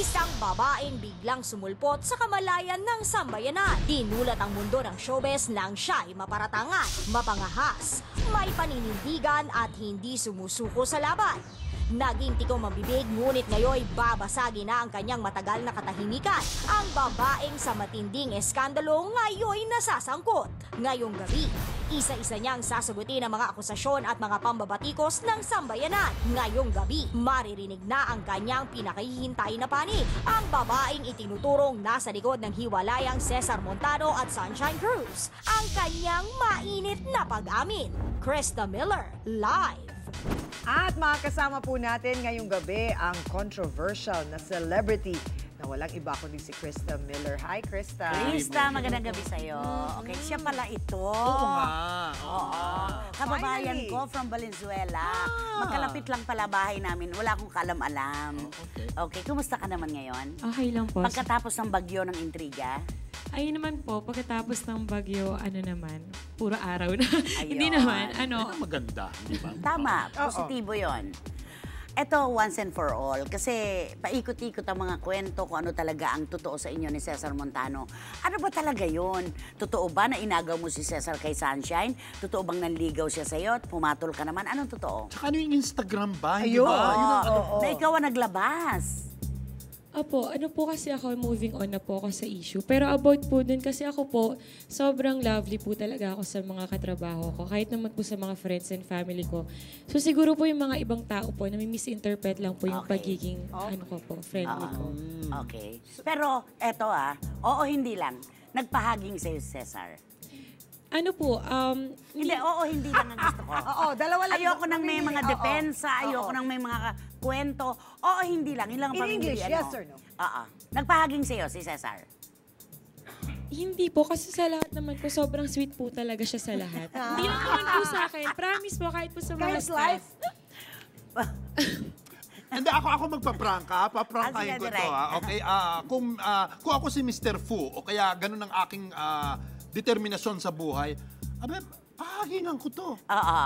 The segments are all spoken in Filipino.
Isang babaeng biglang sumulpot sa kamalayan ng sambayanan. Dinulat ang mundo ng showbiz nang siya'y maparatangan, mapangahas, may paninindigan at hindi sumusuko sa laban. Naging tikom ang bibig, ngunit ngayon babasagin na ang kanyang matagal na katahimikan. Ang babaeng sa matinding eskandalo ngayon nasasangkot. Ngayong gabi, isa-isa niyang sasagutin ang mga akusasyon at mga pambabatikos ng sambayanan. Ngayong gabi, maririnig na ang kanyang pinakahihintay na panig. Ang babaeng itinuturong nasa likod ng hiwalayang Cesar Montano at Sunshine Cruz. Ang kanyang mainit na pag-amin. Krista Miller, live. At makakasama po natin ngayong gabi ang controversial na celebrity na walang iba kundi si Krista Miller. Hi, Krista. Krista, magandang gabi sa'yo. Okay, siya pala ito. Oo nga. Oo. Kababayan Finally. ko from Valenzuela. Magkalapit lang pala bahay namin. Wala akong kalam-alam. Okay, kumusta ka naman ngayon? Okay lang po. Pagkatapos ng bagyo ng intriga? Ayun naman po, pagkatapos ng bagyo, ano naman, puro araw na. Ayun. Hindi naman, ano. Maganda, di ba? Tama, positibo yon. Ito, once and for all, kasi paikot-ikot ang mga kwento kung ano talaga ang totoo sa inyo ni Cesar Montano. Ano ba talaga yon? Totoo ba na inagaw mo si Cesar kay Sunshine? Totoo bang nanligaw siya sa'yo at pumatol ka naman? Anong totoo? Tsaka ano yung Instagram ba? Hindi Ayun. ba? Yun ang ano. Na ikaw ang naglabas. Opo, ano po kasi ako, moving on na po ako sa issue. Pero about po dun, kasi ako po, sobrang lovely po talaga ako sa mga katrabaho ko. Kahit naman po sa mga friends and family ko. So siguro po yung mga ibang tao po na may misinterpret lang po yung Okay. pagiging, ano ko po, friendly ko. Okay. Pero eto oo hindi lang. Nagpahaging sa'yo si Cesar. Ano po, Hindi, oo hindi lang ang gusto ko. Oo, dalawa lang. Ayoko nang may mga Oo. depensa, ayoko nang may mga kwento. Oo, hindi lang. Yun lang ang In pamimili, English, yes or no? Oo. Nagpahaging sa'yo si Cesar. hindi po, kasi sa lahat naman po, sobrang sweet po talaga siya sa lahat. Hindi lang naman po sa akin. Promise po, kahit po sa mga Kahit staff. life? Hindi, ako magpa-prank paprankahin Ah, sige, ko ito direct. Okay, kung ako si Mr. Fu, o kaya ganun ang aking determinasyon sa buhay, pahagingan ko to.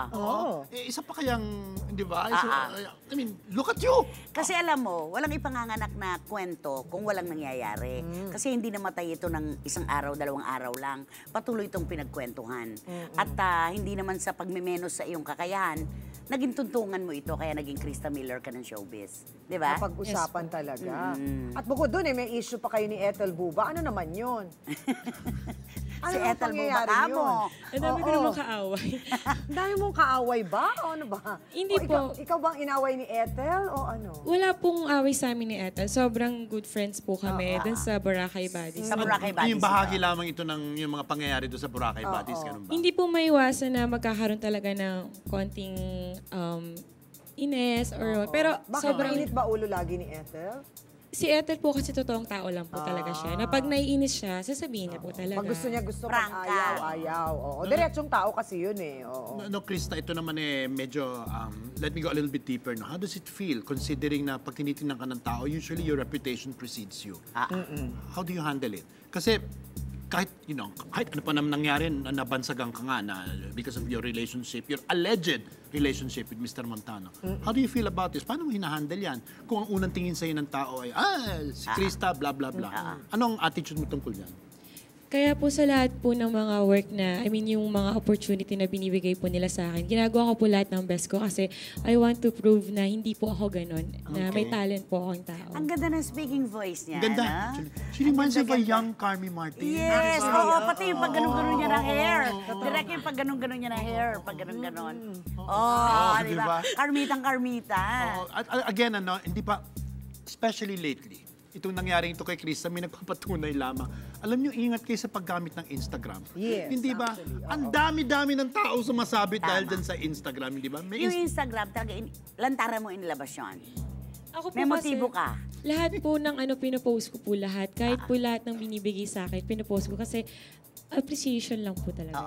Oo. Isa pa kayang, di ba? I mean, look at you! Kasi alam mo, walang ipanganganak na kwento kung walang nangyayari. Kasi hindi namatay ito ng isang araw, dalawang araw lang. Patuloy itong pinagkwentuhan. At hindi naman sa pagmemenos sa iyong kakayahan, naging tuntungan mo ito, kaya naging Krista Miller ka ng showbiz. Di ba? Napag-usapan talaga. At bukod dun, may issue pa kayo ni Ethel Buba. Ano naman yun? Si namang Ethel Buba pangyayari ka yun? mo. Ang dami ko Oo. naman kaaway. Ang dami mong kaaway ba? O ano ba? Hindi O po. Ikaw bang inaway ni Ethel o ano? Wala pong away sa amin ni Ethel. Sobrang good friends po kami dun sa Boracay Buddies. Sa Boracay Buddies. Yung bahagi lamang ito ng yung mga pangyayari doon sa Boracay Buddies, ganun ba? Hindi po maiwasan na magkakaroon talaga ng konting ines or pero Bakit sobrang mainit ba ulo lagi ni Ethel? si Ethel po kasi totoong tao lang po talaga siya. Na pag naiinis siya, sasabihin niya po talaga. Pag gusto niya, gusto. Pag Prangka. ayaw. Oo. Diretsong tao kasi yun eh. Oo. No, Krista, ito naman medyo, let me go a little bit deeper. No? How does it feel considering na pag tinitingnan ka ng tao, usually your reputation precedes you? How do you handle it? Kasi kahit ano pa naman nangyari, nabansagan ka nga na because of your relationship, your alleged relationship with Mr. Montano. How do you feel about this? Paano mo hinahandle yan? Kung ang unang tingin sa'yo ng tao ay, si Krista, blah, blah, blah. Anong attitude mo tungkol yan? Kaya po sa lahat po ng mga work na, yung mga opportunity na binibigay po nila sa akin, ginagawa ko po lahat ng best ko kasi I want to prove na hindi po ako ganun, na may talent po akong tao. Ang ganda ng speaking voice niya. Ganda. no? Actually. She reminds me of a young Carmi Martin. Yes, pati yung pag ganun-ganun niya ng hair. Direct yung pag ganun-ganun niya ng hair, pag ganun-ganun. Di diba? ba? Karmitang-karmita. At again, hindi pa, especially lately, itong nangyari ito kay Krista, may nagpapatunay lamang. Alam niyo, ingat kayo sa paggamit ng Instagram. Yes, Hindi ba? actually, Ang dami-dami ng tao sumasabit dahil dyan sa Instagram, hindi ba? Yung Instagram, talaga, lantaran mo inilabas yun. Ako po May kasi, motibo ka. lahat po ng pinopost ko po lahat. Kahit po lahat ng binibigay sa akin, pinopost ko kasi appreciation lang po talaga.